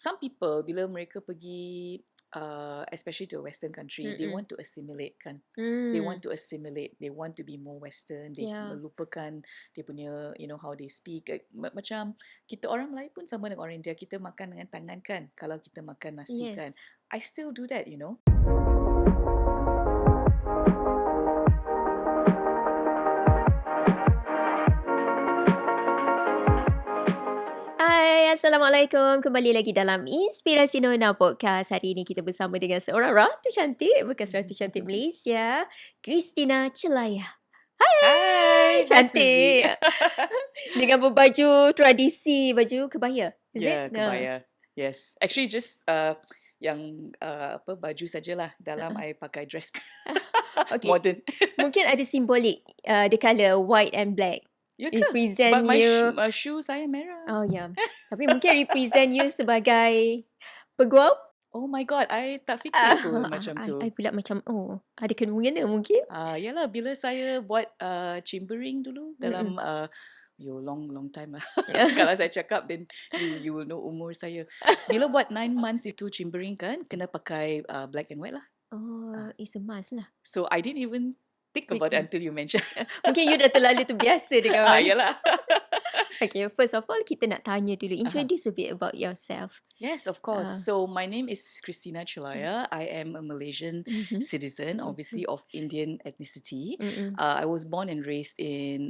some people bila mereka pergi especially to a Western country, they want to assimilate kan. They want to assimilate. They want to be more Western. They Yeah. melupakan dia punya, how they speak. Macam kita orang Melayu pun sama dengan orang India. Kita makan dengan tangan kan. Kalau kita makan nasi kan. Yes. I still do that, Hai, Assalamualaikum. Kembali lagi dalam Inspirasi Nona Podcast. Hari ini kita bersama dengan seorang Ratu Cantik, bekas Ratu Cantik Malaysia, Christina Chelliah. Hai, Cantik. Dengan berbaju tradisi, baju kebaya. Is Yeah, it? kebaya. Yes. Actually just yang baju sajalah dalam I pakai dress. Okay. Modern. Mungkin ada simbolik the colour white and black. Ya ke? Represent But my you. shoe saya merah. Oh ya. Yeah. Tapi mungkin represent you sebagai peguam. Oh my god, I tak fikir pun macam tu. I pula macam, ada kena mungkin. Yalah, bila saya buat chambering dulu dalam long time lah. Kalau saya cakap then you will know umur saya. Bila buat 9 months itu chambering kan, kena pakai black and white lah. Oh, it's a must lah. So I didn't even think about it until you mention. Mungkin you dah terlalu terbiasa dengan Yalah. Okay, first of all, kita nak tanya dulu. Introduce a bit about yourself. Yes, of course. So my name is Christina Chelliah. I am a Malaysian citizen, obviously of Indian ethnicity. I was born and raised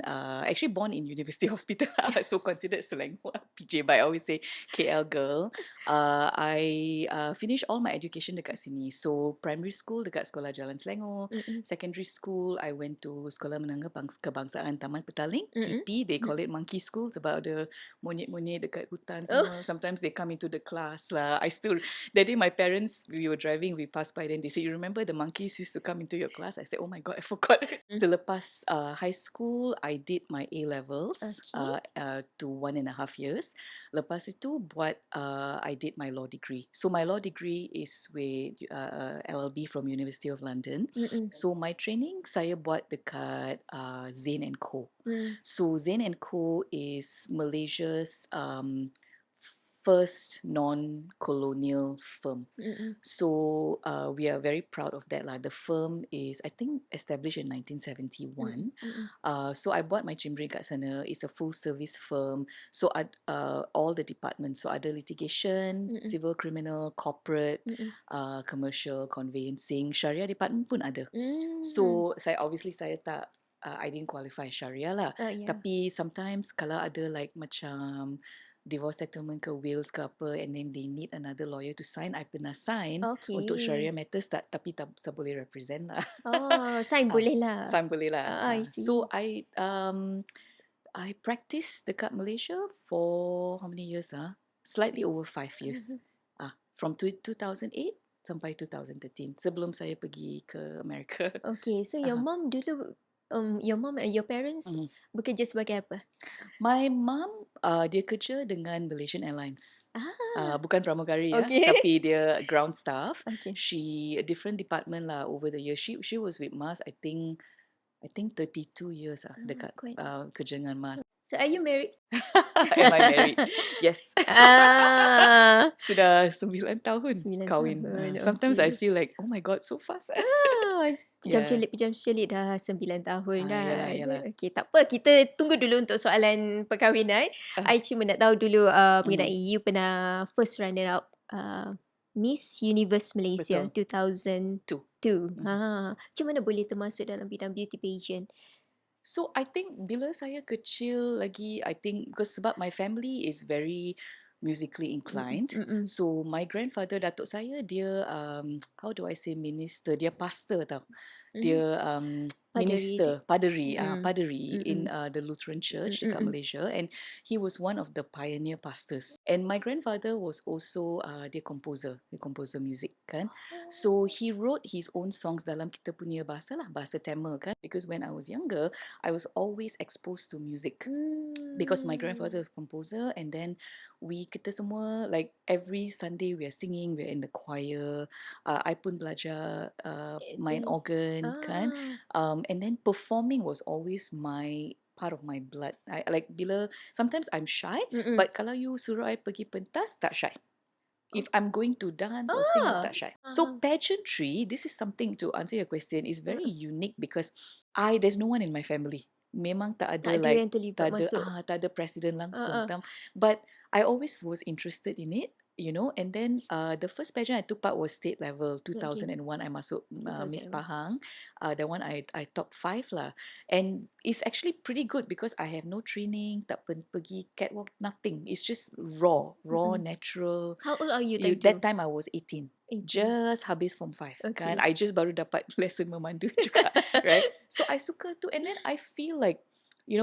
actually born in University Hospital. So considered Selangor PJ, but I always say KL girl. I finished all my education dekat sini. So primary school dekat Sekolah Jalan Selangor. Secondary school, I went to Sekolah Menengah Kebangsaan Taman Petaling, TP. They call it monkey school sebab ada monyet-monyet dekat hutan semua. Sometimes they come into the class lah. That day my parents, we were driving, we passed by, then they said, you remember the monkeys used to come into your class? I said, oh my god, I forgot. Selepas high school, I did my A-levels to 1.5 years. Lepas itu I did my law degree. So my law degree is with LLB from University of London. So my training saya buat dekat Zain & Co. So Zain & Co is Malaysia's first non-colonial firm. So we are very proud of that lah. The firm is, I think, established in 1971. So I buat my chambering kat sana. It's a full service firm. So all the departments. So ada litigation, civil, criminal, corporate, commercial, conveyancing, Sharia department pun ada. So obviously saya tak I didn't qualify Sharia lah. Tapi sometimes kalau ada like macam divorce settlement ke wills ke apa, and then they need another lawyer to sign, I pernah sign untuk Sharia matters tapi tak boleh represent lah. Sign boleh lah. Sign boleh lah. I see. So I practiced dekat Malaysia for how many years? Slightly over 5 years. From 2008 sampai 2013 sebelum saya pergi ke Amerika. Okay, so your mom dulu your mom and your parents bekerja sebagai apa? My mom dia kerja dengan Malaysian Airlines. Bukan pramugari tapi dia ground staff. She different department lah over the years. She was with Mas I think 32 years dekat kerja dengan Mas. So are you married? Am I married? Yes. Sudah 9 tahun kahwin. Sometimes I feel like, oh my god, so fast. Pejam celik dah 9 tahun dah. Yalah. Okay, tak apa. Kita tunggu dulu untuk soalan perkahwinan. I cuma nak tahu dulu mengenai you pernah first runner up Miss Universe Malaysia. Betul. 2002. Macam mana boleh termasuk dalam bidang beauty pageant? So I think bila saya kecil lagi, I think because sebab my family is very musically inclined. So my grandfather, datuk saya, dia how do I say minister? Dia pastor tau. Dia minister, paderi in the Lutheran Church dekat Malaysia, and he was one of the pioneer pastors. And my grandfather was also dia composer music kan. So he wrote his own songs dalam kita punya bahasa lah, bahasa Tamil kan. Because when I was younger, I was always exposed to music. Because my grandfather was a composer, and then kita semua like every Sunday we are singing, we're in the choir. I pun belajar main organ kan. And then performing was always my part of my blood. I like bila sometimes I'm shy, but kalau you suruh I pergi pentas, tak shy. If I'm going to dance or sing, Ah. tak shy. So pageantry, this is something, to answer your question, is very unique because there's no one in my family. Memang tak Tak ada ada like, yang terlibat masuk. tak ada presiden langsung. But I always was interested in it, and then the first pageant I took part was state level, 2001. I masuk Miss 2001. Pahang. That one I top 5 lah. And it's actually pretty good because I have no training, tak pergi catwalk, nothing. It's just raw, natural. How old are you time tu? That time I was 18. 18. Just habis form 5 Okay. kan. I just baru dapat lesson memandu juga, right? So I suka tu, and then I feel like,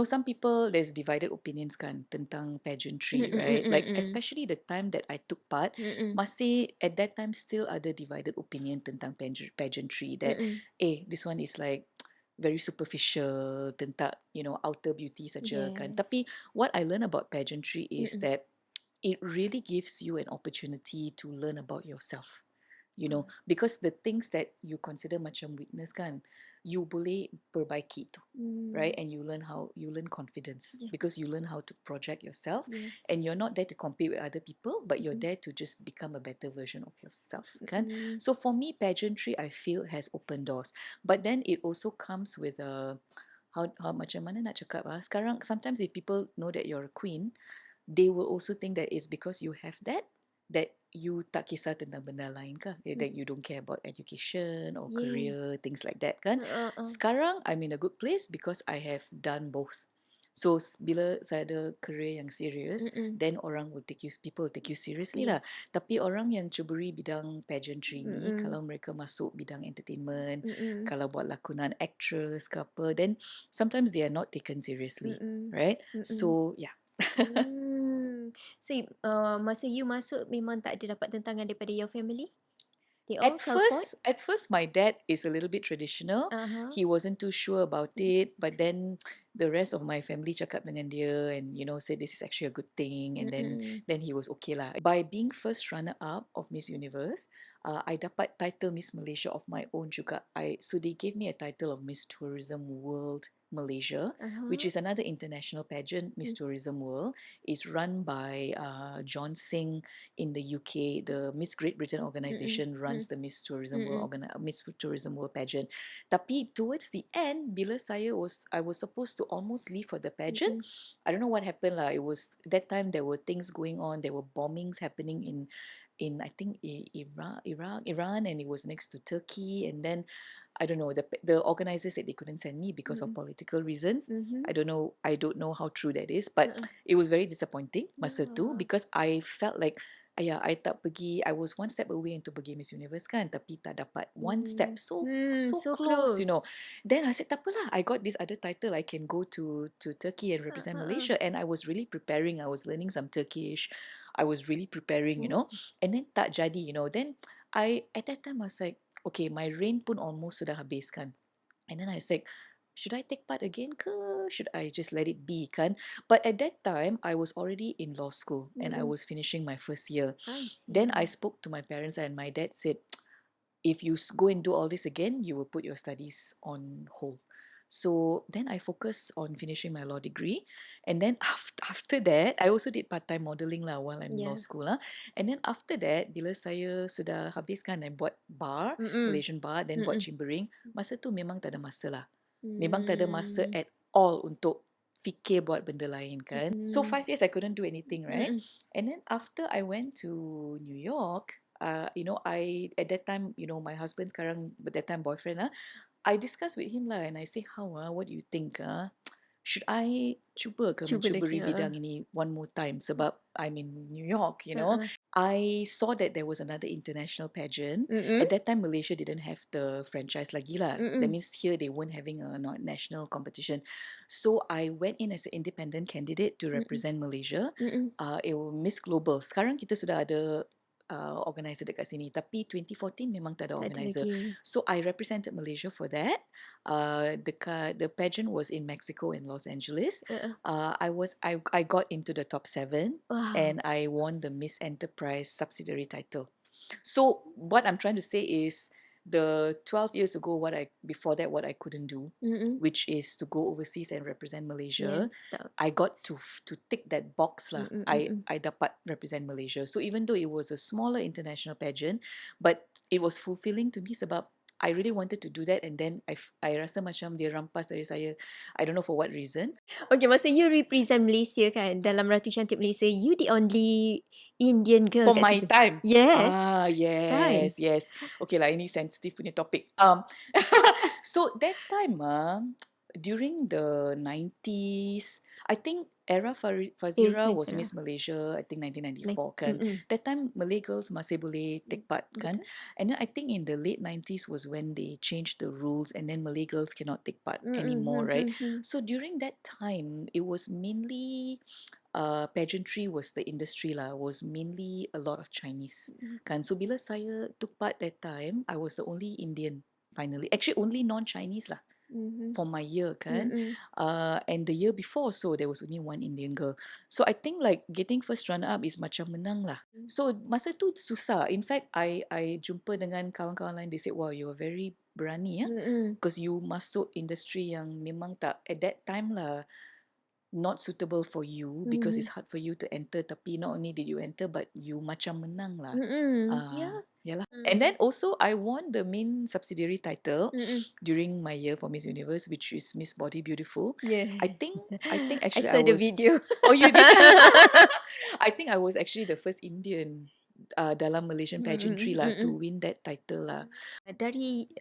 some people, there's divided opinions kan tentang pageantry, right? Like especially the time that I took part, masih at that time still ada divided opinion tentang pageantry, that this one is like very superficial, tentang outer beauty saja kan. Yes. Tapi what I learned about pageantry is that it really gives you an opportunity to learn about yourself. Because the things that you consider macam weakness kan, you boleh perbaiki tu, right? And you learn confidence, because you learn how to project yourself. Yes. And you're not there to compete with other people, but you're there to just become a better version of yourself kan. So for me, pageantry, I feel, has opened doors. But then it also comes with a how macam mana nak cakap sekarang, sometimes if people know that you're a queen, they will also think that it's because you have that you tak kisah tentang benda lain kah? That you don't care about education or career, things like that kan. Sekarang I'm in a good place because I have done both. So bila saya ada career yang serious, then people will take you seriously lah. Tapi orang yang ceburi bidang pageantry ni, kalau mereka masuk bidang entertainment, kalau buat lakonan, actress ke apa, then sometimes they are not taken seriously, right? So yeah. So masa you masuk memang tak ada dapat tentangan daripada your family? They all support? At first, my dad is a little bit traditional. He wasn't too sure about it, but then the rest of my family cakap dengan dia and said this is actually a good thing, and then he was okay lah. By being first runner up of Miss Universe, I dapat title Miss Malaysia of my own juga. So they gave me a title of Miss Tourism World Malaysia, which is another international pageant. Miss Tourism World is run by John Singh in the UK. The Miss Great Britain organisation runs the Miss Tourism World Miss Tourism World pageant. Tapi towards the end, bila I was supposed to almost leave for the pageant. I don't know what happened lah. It was that time there were things going on. There were bombings happening in I think Iran, and it was next to Turkey, and then I don't know, the organizers said they couldn't send me because of political reasons. I don't know how true that is, but it was very disappointing masa tu, because I felt like I tak pergi. I was one step away into pergi Miss Universe kan, tapi tak dapat. One step, so close, Then I said, tak apalah, I got this other title, I can go to Turkey and represent Malaysia. And I was really preparing. I was learning some Turkish. I was really preparing, and then tak jadi, Then at that time I was like, okay, my reign pun almost sudah habis kan. And then I said, should I take part again ke? Should I just let it be kan? But at that time, I was already in law school and I was finishing my first year. Then I spoke to my parents, and my dad said, if you go and do all this again, you will put your studies on hold. So then I focused on finishing my law degree. And then after that, I also did part-time modelling lah while I'm in law school lah. And then after that, bila saya sudah habiskan, I buat bar, Malaysian bar, then buat chimbering. Masa tu memang tak ada masa lah. Memang tak ada masa at all untuk fikir buat benda lain kan. So 5 years I couldn't do anything, right? And then after I went to New York, I at that time, my husband sekarang, but that time boyfriend lah, I discussed with him lah, and I say, what do you think should I cuba ke mencuburi bidang ini one more time, sebab I'm in New York, I saw that there was another international pageant. At that time, Malaysia didn't have the franchise lagi lah. That means here they weren't having a national competition. So I went in as an independent candidate to represent Malaysia. It was Miss Global. Sekarang kita sudah ada organizer dekat sini, tapi 2014 memang tak ada organizer. So I represented Malaysia for that. The pageant was in Mexico, in Los Angeles. I got into the top 7. And I won the Miss Enterprise subsidiary title. So what I'm trying to say is, the 12 years ago, before that, what I couldn't do, which is to go overseas and represent Malaysia, Yes, tak. I got to tick that box lah. I dapat represent Malaysia. So even though it was a smaller international pageant, but it was fulfilling to me sebab I really wanted to do that, and then I rasa macam dia rampas dari saya. I don't know for what reason. Okay, masa you represent Malaysia kan, dalam Ratu Cantik Malaysia, you the only Indian girl For kat my situ. time. Yes. Yes, yes. Okay lah, ini sensitive punya topik. So that time, during the 90s, I think era Fazira was Miss Malaysia, I think 1994 kan. That time Malay girls masih boleh take part kan. And then I think in the late 90s was when they changed the rules, and then Malay girls cannot take part anymore, right? So during that time, it was mainly pageantry was the industry lah, was mainly a lot of Chinese kan. So bila saya took part that time, I was the only Indian finally, actually only non-Chinese lah for my year kan. And the year before, so there was only one Indian girl. So I think like getting first runner up is macam menang lah. So masa tu susah. In fact, I jumpa dengan kawan-kawan lain, they said, wow, you were very berani ya, because you masuk industri yang memang tak at that time lah, not suitable for you, because it's hard for you to enter. Tapi not only did you enter, but you macam menang lah. Yeah lah. And then also I won the main subsidiary title during my year for Miss Universe, which is Miss Body Beautiful. Yeah. I think actually I saw the video. Oh, you did? I think I was actually the first Indian dalam Malaysian pageantry lah to win that title lah. Dari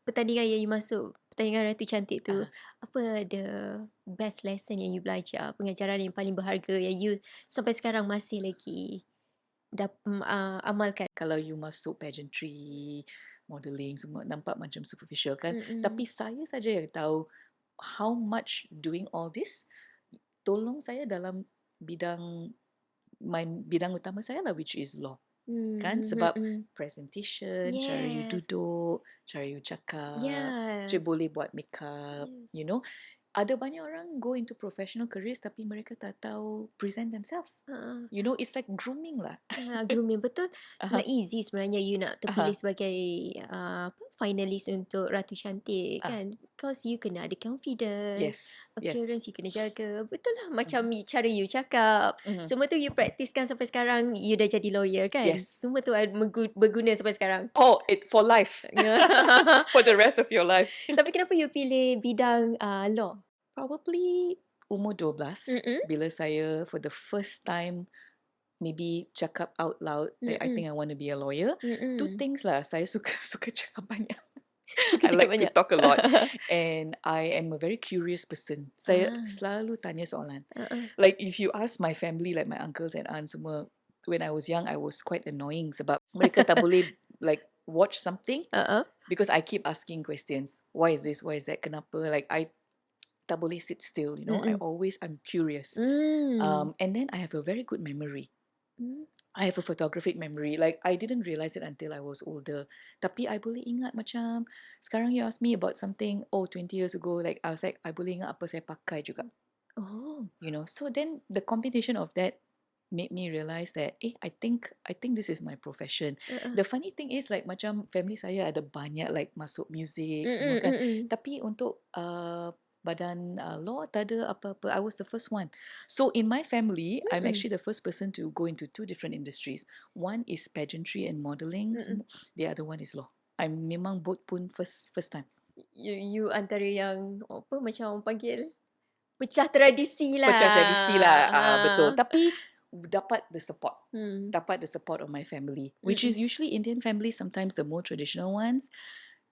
pertandingan yang you masuk, pertandingan Ratu Cantik tu, apa the best lesson yang you belajar, pengajaran yang paling berharga yang you sampai sekarang masih lagi amalkan? Kalau you masuk pageantry, modelling, semua nampak macam superficial kan. Tapi saya saja yang tahu how much doing all this tolong saya dalam bidang utama saya lah, which is law. Kan, sebab presentation, cara you duduk, cara you cakap, cara boleh buat makeup, you know. Ada banyak orang go into professional careers tapi mereka tak tahu present themselves. You know, it's like grooming lah. Grooming, betul. Not easy sebenarnya you nak terpilih sebagai finalis untuk Ratu Cantik kan. Because you kena ada confidence, appearance you kena jaga. Betul lah, macam cara you cakap. Semua tu you practice kan sampai sekarang you dah jadi lawyer kan. Semua tu berguna sampai sekarang. Oh, for life. For the rest of your life. Tapi kenapa you pilih bidang law? Probably umur 12 bila saya for the first time maybe cakap out loud that I think I want to be a lawyer. Two things lah, saya suka cakap banyak. I like to talk a lot, and I am a very curious person. Saya selalu tanya soalan. Like if you ask my family, like my uncles and aunts semua, when I was young I was quite annoying sebab mereka tak boleh like watch something because I keep asking questions. Why is this? Why is that? Kenapa? Like I tak boleh sit still, you know. I'm curious. And then I have a very good memory. I have a photographic memory. Like I didn't realize it until I was older. Tapi I boleh ingat macam sekarang you ask me about something 20 years ago, like I was like I boleh ingat apa saya pakai juga. You know. So then the combination of that made me realize that I think this is my profession. The funny thing is like macam family saya ada banyak like masuk music semua kan. Tapi untuk badan law tak ada apa-apa. I was the first one. So in my family, I'm actually the first person to go into two different industries. One is pageantry and modelling. The other one is law. I'm memang both pun first time. You antara yang apa macam orang panggil pecah tradisi lah. Pecah tradisi lah. Betul. Tapi dapat the support. Dapat the support of my family, which is usually Indian families, sometimes the more traditional ones.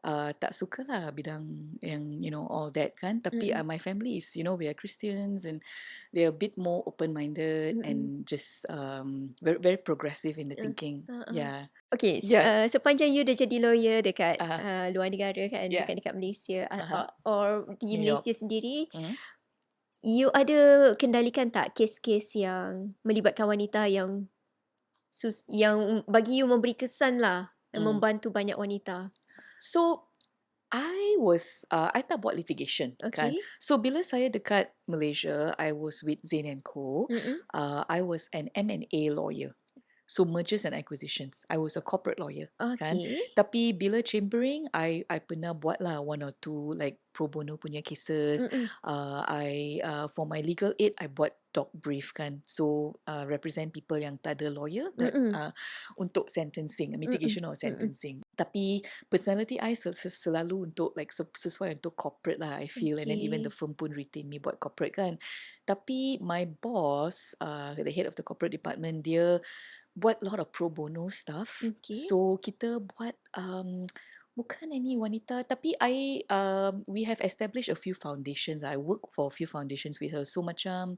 Tak suka lah bidang yang, you know, all that kan. Tapi my family is, you know, we are Christians and they're a bit more open-minded and just very, very progressive in the thinking. Yeah. Okay, sepanjang you dah jadi lawyer dekat luar negara kan, bukan dekat Malaysia or di Malaysia sendiri, you ada kendalikan tak kes-kes yang melibatkan wanita yang bagi you memberi kesan lah, membantu banyak wanita? So I tak buat litigation kan. So bila saya dekat Malaysia, I was with Zain and Co. I was an M&A lawyer. So mergers and acquisitions. I was a corporate lawyer, kan. Okay. Tapi bila chambering, I pernah buat lah one or two like pro bono punya cases. For my legal aid, I buat doc brief kan. So represent people yang tak ada lawyer that untuk sentencing, mitigation or sentencing. Tapi personality I selalu untuk like sesuai untuk corporate lah I feel, and then even the firm pun retain me buat corporate kan. Tapi my boss, the head of the corporate department, dia buat a lot of pro bono stuff. Okay. So kita buat bukan any wanita, tapi we have established a few foundations. I work for a few foundations with her. So macam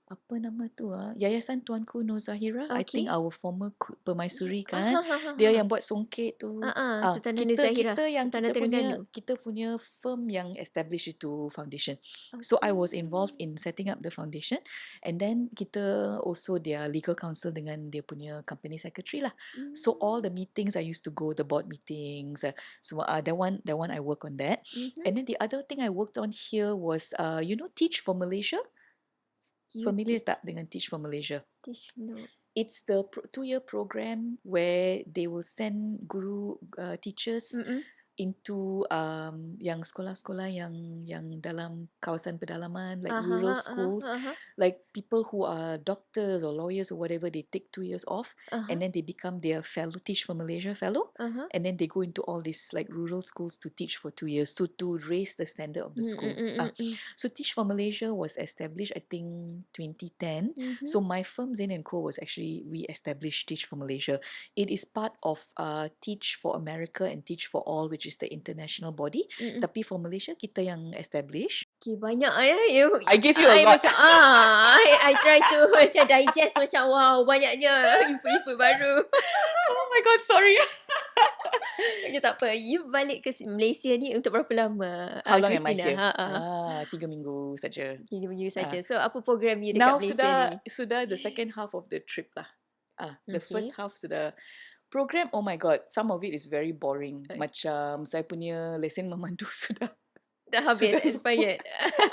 apa nama tu Yayasan Tuanku Nur Zahira. I think our former permaisuri kan. Dia yang buat songket tu. Sultanah Nur Zahira. Kita yang Sultanah kita punya firm yang establish itu foundation. So I was involved in setting up the foundation, and then kita also their legal counsel dengan dia punya company secretary lah. So all the meetings I used to go, the board meetings. So that one I work on that. And then the other thing I worked on here was Teach for Malaysia. Familiar tak dengan Teach for Malaysia? Teach, no. It's the 2-year program where they will send guru teachers into yang sekolah-sekolah yang dalam kawasan pedalaman, like rural schools, like people who are doctors or lawyers or whatever. They take 2 years off, and then they become their fellow Teach for Malaysia fellow, and then they go into all these like rural schools to teach for 2 years to raise the standard of the schools. So Teach for Malaysia was established I think 2010. So my firm Zain & Co was actually we established Teach for Malaysia. It is part of Teach for America and Teach for All, which is the international body. Tapi for Malaysia kita yang establish. Okay, banyak ya. I give you a lot. Macam, I try to macam digest macam wow, banyaknya input baru. Oh my god, sorry. Okay, tak apa. You balik ke Malaysia ni untuk berapa lama? How long am I Christina? here? 3 minggu saja. 3 minggu saja. So apa program you dekat Now Malaysia ni? sudah the second half of the trip lah. The first half sudah program. Oh my god, some of it is very boring. Macam saya punya lesen memandu sudah habis, expired.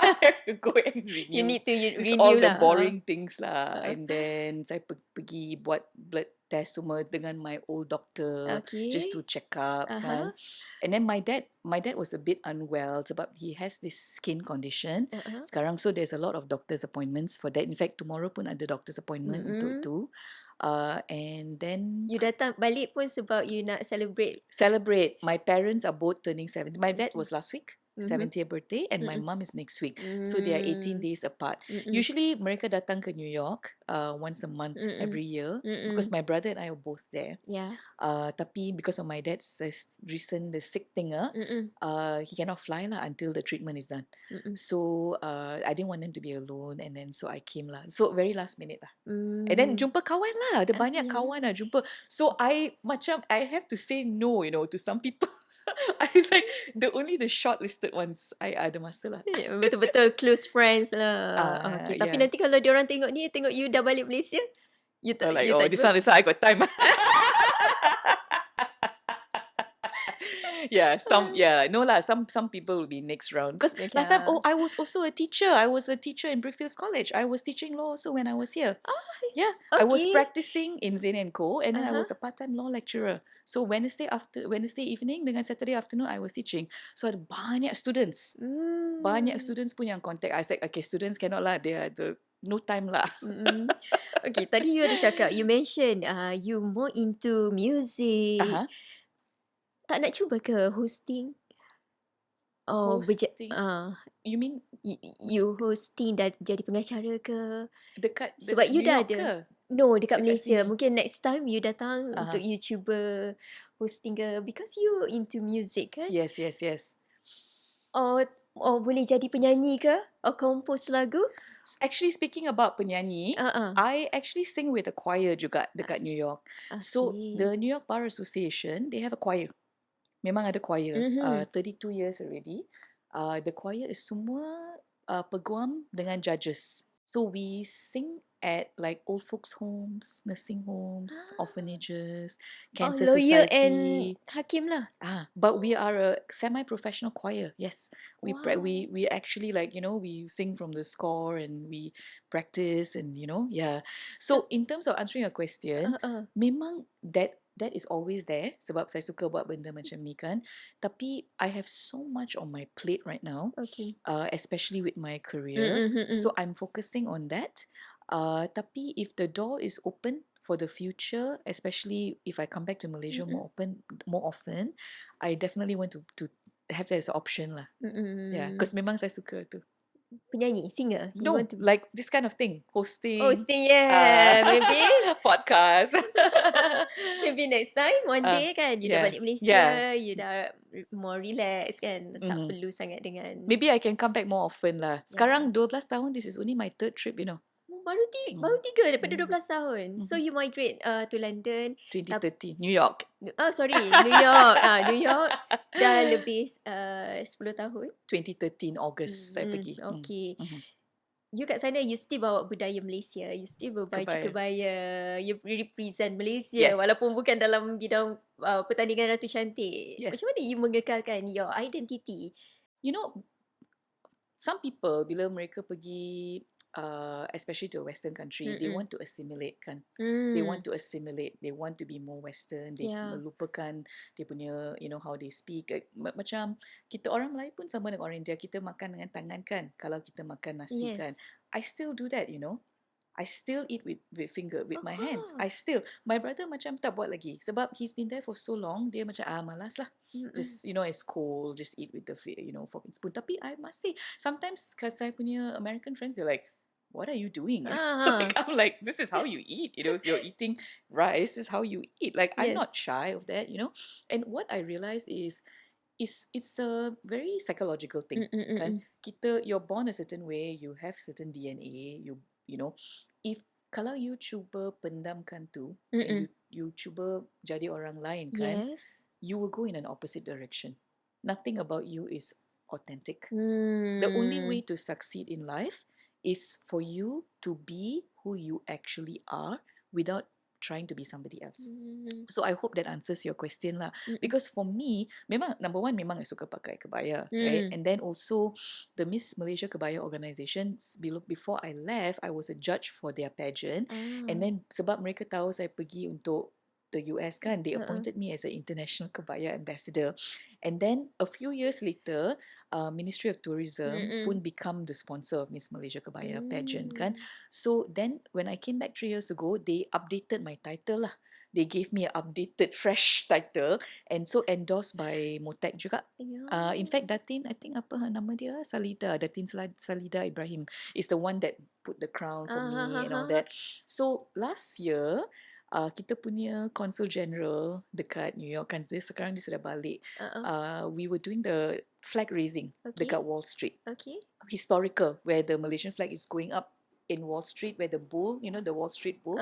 I have to go and renew. You need to It's renew all lah. the boring things lah. And then saya pergi buat blood test semua dengan my old doctor, just to check up kan. And then my dad was a bit unwell sebab he has this skin condition. Sekarang so there's a lot of doctor's appointments for that. In fact tomorrow pun ada doctor's appointment untuk tu. And then you datang balik pun sebab you nak celebrate. My parents are both turning 70. My dad was last week, 70th birthday, and my mum is next week. So they are 18 days apart. Usually mereka datang ke New York once a month every year, because my brother and I are both there. Yeah. Tapi because of my dad's recent the sick thing, he cannot fly lah until the treatment is done. So I didn't want him to be alone, and then so I came lah. So very last minute lah. And then jumpa kawan lah. Ada banyak kawan lah jumpa. So I have to say no, to some people. I was like only the shortlisted ones. I ada masa lah. Betul-betul close friends lah. Okay. Tapi nanti kalau diorang tengok you dah balik Malaysia, you tak like, you tak this one I got time. Some people will be next round, because last time I was also a teacher. I was a teacher in Brickfields College. I was teaching law also when I was here. I was practicing in Zain & Co, and then I was a part-time law lecturer. So Wednesday evening dengan Saturday afternoon I was teaching. So ada banyak students. Banyak students pun yang contact. I said, okay, students cannot lah. They are no time lah. Okay, tadi you ada cakap, you mention you more into music. Tak nak cuba ke hosting? Hosting? You mean you hosting dan jadi pengacara ke? Dekat sebab you dah ada. No, dekat Malaysia. Sini. Mungkin next time you datang untuk you cuba hosting ke, because you into music kan? Yes. Or boleh jadi penyanyi ke? Or compose lagu? Actually, speaking about penyanyi, I actually sing with a choir juga dekat New York. So the New York Bar Association, they have a choir. Memang ada choir. 32 years already. The choir is semua peguam dengan judges. So we sing at like old folks' homes, nursing homes, orphanages, Oh, cancer lawyer and society. hakim lah. But we are a semi-professional choir. Yes, Wow. we actually, like, we sing from the score and we practice, and yeah. So in terms of answering your question, memang that is always there sebab saya suka buat benda macam ni kan. Tapi I have so much on my plate right now, Okay. especially with my career. So I'm focusing on that. Tapi if the door is open for the future, especially if I come back to Malaysia more often, I definitely want to have that as an option lah. Yeah, because memang saya suka tu. Penyanyi, singer. You No, want to be like this kind of thing, hosting. hosting, yeah. Maybe podcast. maybe next time one day kan you dah yeah, balik Malaysia, yeah. you dah more relax kan, tak Mhm. perlu sangat dengan Maybe I can come back more often lah. Sekarang 12 tahun, this is only my third trip, baru tiga daripada 12 tahun. So you migrate to London 2030, New York. sorry, New York. New York dah lebih 10 tahun. 2013 August saya pergi. Okay. You kat sana, you still bawa budaya Malaysia, you still berbaju kebaya, you represent Malaysia, Yes. walaupun bukan dalam bidang pertandingan Ratu Cantik. Yes. Macam mana you mengekalkan your identity? Some people bila mereka pergi, especially to a Western country, they want to assimilate kan. They want to assimilate. They want to be more Western. They melupakan dia punya, how they speak. Macam kita orang Melayu pun sama dengan orang India. Kita makan dengan tangan kan. Kalau kita makan nasi kan. I still do that, I still eat with finger, with my hands. My brother macam tak buat lagi. Sebab he's been there for so long, dia macam malas lah. Just, it's cold, just eat with the, fork and spoon. Tapi I masih, sometimes saya punya American friends, they're like, what are you doing? Like, I'm like, this is how you eat. If you're eating rice, this is how you eat. Like, I'm not shy of that, And what I realize is it's a very psychological thing. Kan? You're born a certain way, you have certain DNA, you know, if kalau you cuba pendamkan tu, and you cuba jadi orang lain kan, you will go in an opposite direction. Nothing about you is authentic. The only way to succeed in life is for you to be who you actually are without trying to be somebody else. So I hope that answers your question lah. Because for me, memang number one, memang I suka pakai kebaya, right? And then also the Miss Malaysia Kebaya organisation, before I left, I was a judge for their pageant. And then sebab mereka tahu saya pergi untuk the US kan, they appointed me as an international kebaya ambassador. And then a few years later, Ministry of Tourism pun become the sponsor of Miss Malaysia Kebaya pageant kan. So then when I came back 3 years ago, they updated my title lah. They gave me an updated, fresh title, and so endorsed by Motek juga. In fact, Datin, I think apa nama dia? Datin Salida Ibrahim is the one that put the crown for me and all that. So last year, kita punya Consul General dekat New York kan, sekarang dia sudah balik. We were doing the flag raising dekat Wall Street. Historical, where the Malaysian flag is going up in Wall Street, where the bull, the Wall Street bull,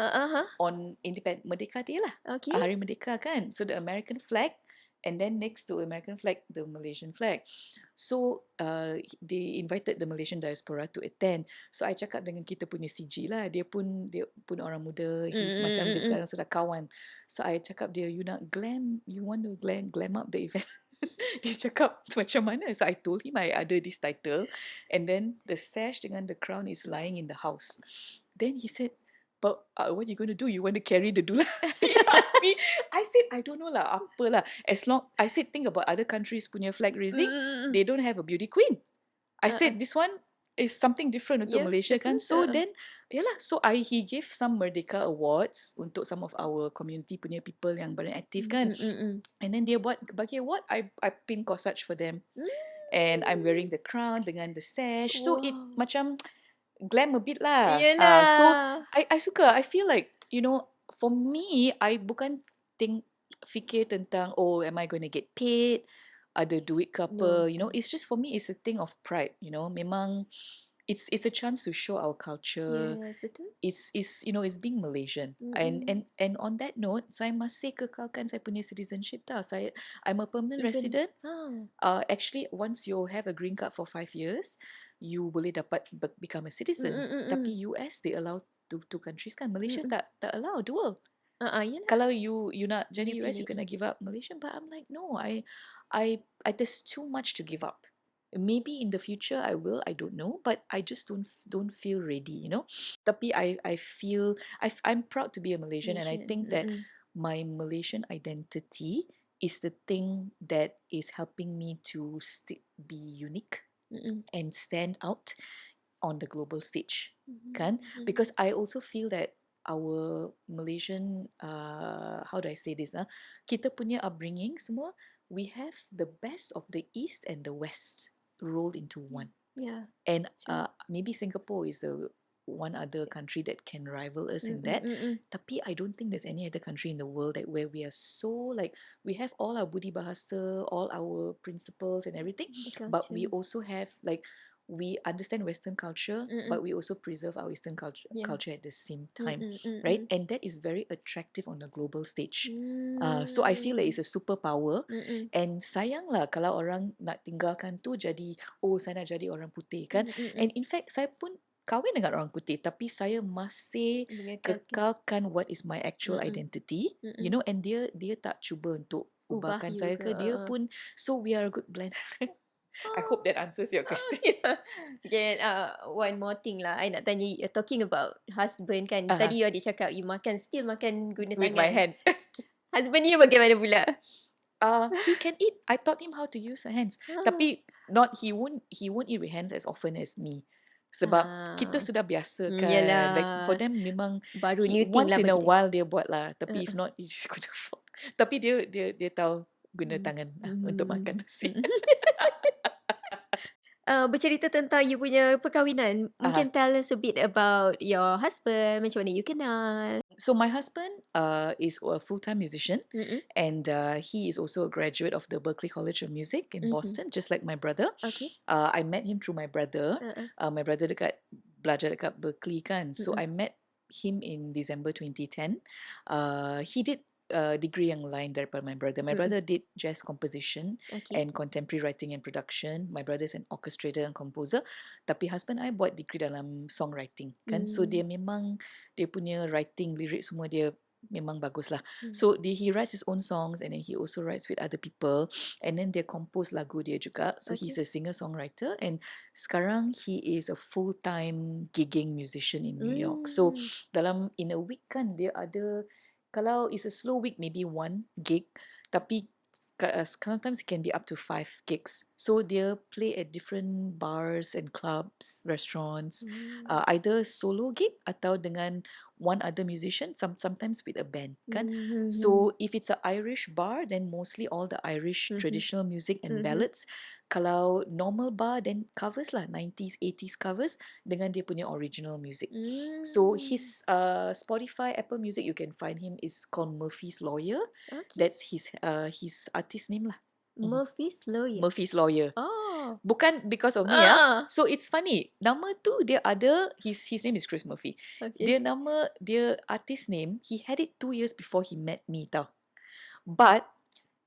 on Independent Merdeka Day lah. Hari Merdeka kan. So the American flag, and then next to American flag, the Malaysian flag. So they invited the Malaysian diaspora to attend. So I cakap dengan kita punya CG lah. Dia pun orang muda. He's macam dia sekarang sudah kawan. So I cakap dia, you want to glam up the event. Dia cakap macam mana? So I told him I ada this title, and then the sash dengan the crown is lying in the house. Then he said, but what are you going to do? You want to carry the dula? He asked me. I said, I don't know lah, apa lah. As long, I said, think about other countries punya flag raising, they don't have a beauty queen. I said, this one is something different untuk Malaysia kan. So then, so he gave some Merdeka awards untuk some of our community punya people yang paling aktif kan. And then dia bagi award, I pin corsage for them. And I'm wearing the crown dengan the sash. So it macam glam a bit lah. So I suka. I feel like, for me, I bukan fikir tentang, am I going to get paid? Ada duit ke apa? It's just, for me, it's a thing of pride. Memang it's a chance to show our culture. Yes, betul. Is it's being Malaysian. And on that note, saya masih kekalkan saya punya citizenship tau. I'm a permanent resident. Actually, once you have a green card for 5 years, you boleh dapat become a citizen. Tapi US they allow two countries kan. Malaysia tak allow dua. Yelah. Kalau you nak jadi You US, you pilih. kena give up Malaysia. But I'm like, no, I there's too much to give up. Maybe in the future I will, I don't know, but I just don't feel ready, Tapi I feel I'm proud to be a Malaysian, and I think that my Malaysian identity is the thing that is helping me to be unique and stand out on the global stage, kan? Because I also feel that our Malaysian, how do I say this? Kita punya upbringing semua, we have the best of the East and the West rolled into one. Yeah. And maybe Singapore is the one other country that can rival us in that. Tapi I don't think there's any other country in the world where we are so like, we have all our budi bahasa, all our principles and everything, but we also have like, we understand Western culture, but we also preserve our Eastern culture at the same time, right? And that is very attractive on the global stage. So I feel like it's a superpower. And sayang lah kalau orang nak tinggalkan tu jadi, saya nak jadi orang putih kan. And in fact, saya pun kahwin dengan orang putih, tapi saya masih kekalkan what is my actual identity, and dia tak cuba untuk ubahkan saya ke, dia pun, so we are a good blend. I hope that answers your question. Okay, one more thing lah. I nak tanya, talking about husband kan. Tadi you ada cakap you still makan guna tangan. With my hands. Husband you bagaimana pula? He can eat. I taught him how to use her hands. Tapi he won't eat with hands as often as me. Sebab kita sudah biasa kan. Yalah. Like for them memang baru new thing once lah in a bagi dia. while dia buat lah. Tapi if not, he just gonna fall. Tapi dia tahu guna tangan untuk makan nasi. Bercerita tentang you punya perkahwinan, mungkin tell us a bit about your husband, macam mana you kenal. So my husband is a full-time musician, and he is also a graduate of the Berklee College of Music in Boston, just like my brother. Okay. I met him through my brother. My brother belajar dekat Berklee kan. So I met him in December 2010. He did degree yang lain daripada my brother. My brother did jazz composition and contemporary writing and production. My brother is an orchestrator and composer. Tapi husband I buat degree dalam songwriting kan. So dia memang, dia punya writing, lirik semua dia memang bagus lah. So he writes his own songs, and then he also writes with other people, and then dia compose lagu dia juga. So he's a singer-songwriter, and sekarang he is a full-time gigging musician in New York. So in a week kan dia ada, kalau it's a slow week, maybe 1 gig. Tapi sometimes it can be up to 5 gigs. So dia play at different bars and clubs, restaurants. Either solo gig atau dengan one other musician, sometimes with a band kan. So if it's an Irish bar, then mostly all the Irish traditional music and ballads. Kalau normal bar, then covers lah, 90s, 80s covers dengan dia punya original music. So his Spotify, Apple Music, you can find him, is called Murphy's Lawyer. That's his artist name lah. Murphy's Lawyer. Murphy's Lawyer. Oh. Bukan because of me So it's funny. Nama tu dia ada, his name is Chris Murphy. Okay. Dia artist name, he had it 2 years before he met me tau. But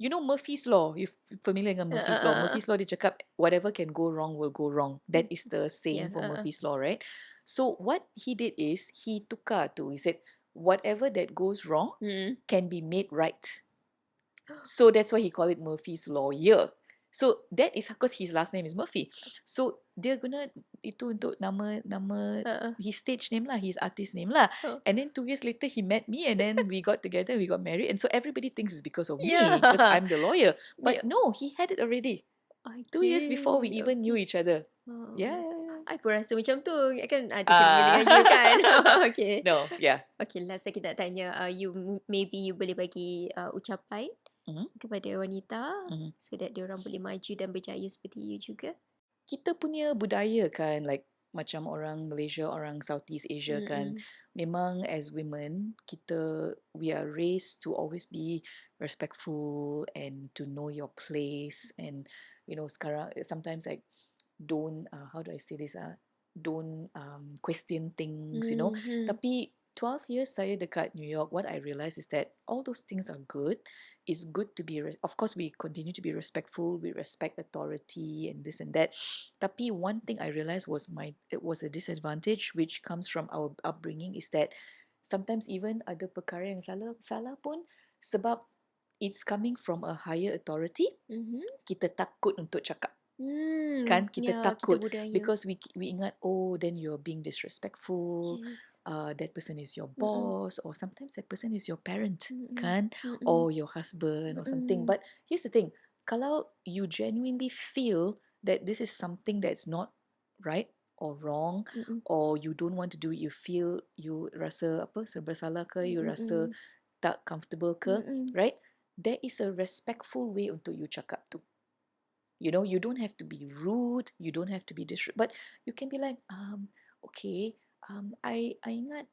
you know Murphy's Law, you familiar dengan Murphy's Law? Murphy's Law dia cakap whatever can go wrong will go wrong. That is the saying for Murphy's Law, right? So what he did is he tukar tu. He said whatever that goes wrong can be made right. So that's why he called it Murphy's Lawyer. So that is because his last name is Murphy. So dia guna itu untuk nama his stage name lah, his artist name lah. And then 2 years later he met me, and then we got together, we got married, and so everybody thinks it's because of me, because I'm the lawyer. But no, he had it already. 2 years before we even knew each other. Yeah. I pun rasa macam tu kan, ada kena dengan you kan. Okay. No, yeah. Okay, last kita nak tanya, maybe you boleh bagi ucapan kepada wanita so that dia orang boleh maju dan berjaya seperti you juga. Kita punya budaya kan, like macam orang Malaysia, orang Southeast Asia kan, memang as women, we are raised to always be respectful and to know your place. And sekarang sometimes like don't how do I say this don't question things, you know. Tapi 12 years saya dekat New York, what I realised is that all those things are good. It's good to be, of course, we continue to be respectful. We respect authority and this and that. Tapi one thing I realised was it was a disadvantage which comes from our upbringing is that sometimes even ada perkara yang salah pun sebab it's coming from a higher authority, kita takut untuk cakap. Kan kita takut because we ingat, oh, then you're being disrespectful. Yes. That person is your boss, or sometimes that person is your parent, kan, or your husband or something. But here's the thing, kalau you genuinely feel that this is something that's not right or wrong, or you don't want to do it, you feel you rasa apa serba salah ke, you rasa tak comfortable ke, right? There is a respectful way untuk you cakap tu. You know, you don't have to be rude, you don't have to be disrespectful, but you can be like, okay, I ingat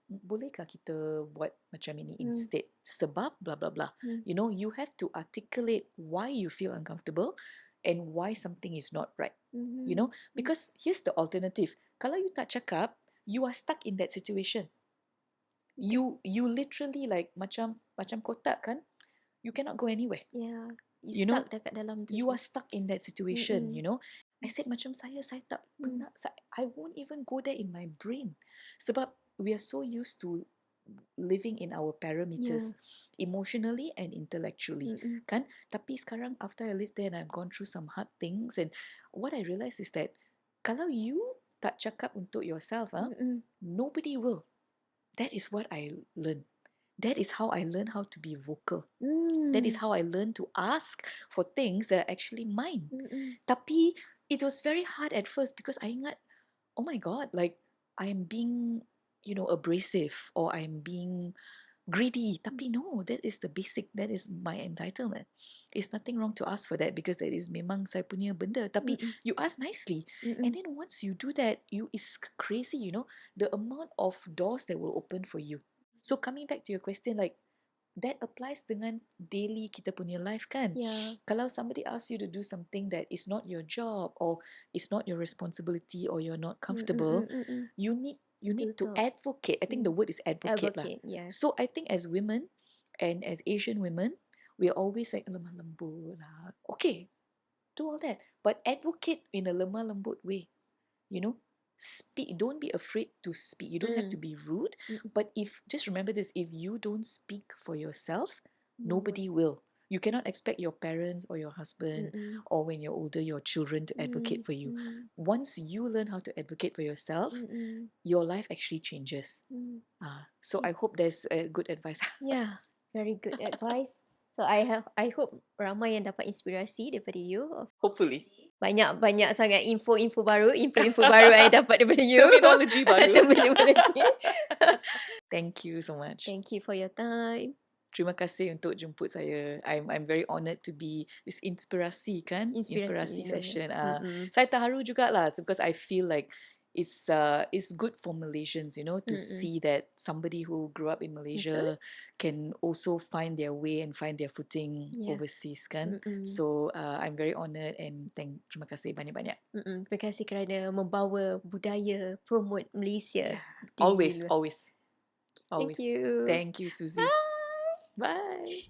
bolehkah kita buat macam ini instead sebab blah blah blah. You know, you have to articulate why you feel uncomfortable and why something is not right. You know, because here's the alternative. Kalau you tak cakap, you are stuck in that situation. You literally like macam kotak kan, you cannot go anywhere. Yeah. You stuck know, dekat dalam tu. you are stuck in that situation, you know. I said macam saya tak pernah, I won't even go there in my brain. Sebab we are so used to living in our parameters, emotionally and intellectually, kan? Tapi sekarang after I lived there and I've gone through some hard things, and what I realised is that kalau you tak cakap untuk yourself, nobody will. That is what I learned. That is how I learned how to be vocal. That is how I learned to ask for things that are actually mine. Tapi it was very hard at first because I ingat, oh my God, like I am being, you know, abrasive or I am being greedy. Tapi no, that is the basic, that is my entitlement. It's nothing wrong to ask for that because that is memang saya punya benda. Tapi you ask nicely. And then once you do that, it's crazy, you know, the amount of doors that will open for you. So coming back to your question, like that applies dengan daily kita punya life kan. Yeah. Kalau somebody asks you to do something that is not your job or is not your responsibility or you're not comfortable, you need to advocate. I think the word is advocate lah. Yes. So I think as women and as Asian women, we are always like lemah lembut lah. Okay, do all that, but advocate in a lemah lembut way. You know, speak. Don't be afraid to speak. You don't have to be rude, but just remember this: if you don't speak for yourself, nobody will. You cannot expect your parents or your husband or when you're older, your children to advocate for you. Once you learn how to advocate for yourself, your life actually changes. So I hope there's a good advice. Yeah, very good advice. So I hope ramai yang dapat inspirasi daripada you. Hopefully. Banyak sangat info baru I dapat daripada you. Terminology baru. Terminology. Thank you so much. Thank you for your time. Terima kasih untuk jemput saya. I'm very honoured to be this inspirasi kan? Inspirasi session. Saya terharu jugalah because I feel like it's good for Malaysians, you know, to see that somebody who grew up in Malaysia can also find their way and find their footing overseas kan. So I'm very honoured and terima kasih banyak-banyak. Terima kasih kerana membawa budaya, promote Malaysia. Always. Thank you. Thank you, Suzy. Bye.